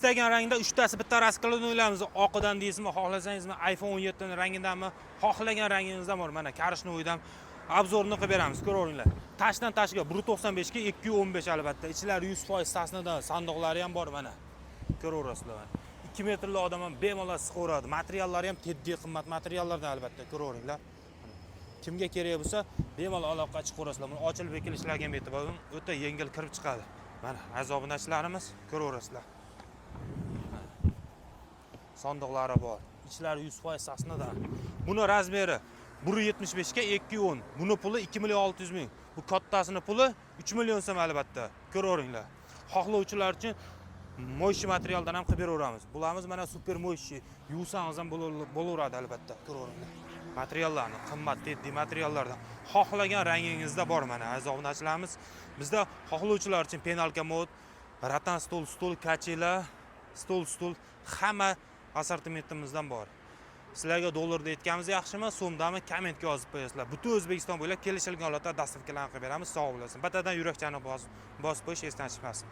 istagan rangda 3 tasi bitta raskalini o'ylamiz. Oqidan deysizmi, xohlasangizmi, iPhone 17 ning rangidanmi, xohlagan rangingizdan bor. Mana karishnoydan obzorni qilib beramiz, ko'ringlar. Tashdan tashiga 1.95 ga 215 albatta. Ichlari 100% sasnadan, sandiqlari ham bor mana. Ko'raverasizlar. 2 metrli odam ham bemalol siqaveradi. Materiallari ham teddiy qimmat materiallardan albatta, ko'ringlar. Kimga kerak bo'lsa, bemalol aloqa chiqaverasizlar. Buni ochilib bekilishlarga ham e'tibor bering, o'ta yengil kirib chiqadi. Mana azobunachilarimiz ko'raverasizlar. Sandiqlari bor. Ichlari 100% sasnadan. Buni razmeri 1.75 ga 210. Buni puli 2.600 ming. Bu kattasini puli 3 million so'm albatta. Ko'ringlar. Xohlovchilar uchun mo'yshi materialdan ham qilib beraveramiz. Bularimiz mana super mo'yshi, yuvsangiz ham bo'laveradi albatta. Ko'ringlar. Materiallarni qimmat teddiy materiallardan xohlagan rangingizda bor mana azobunachilarimiz. Bizda xohlovchilar uchun penalka mod, ratan stol, kachela, stol hamma assortimentimizdan bor. Sizlarga dollarda aytganimiz yaxshimi, so'mdami, kommentga yozib qo'yasizlar. Butun O'zbekiston bo'ylab kelishilgan holatda dastavkalarni qilib beramiz. Sog' bo'lasizlar. Batadan yurakchani bosib qo'yish esdan chiqmasin.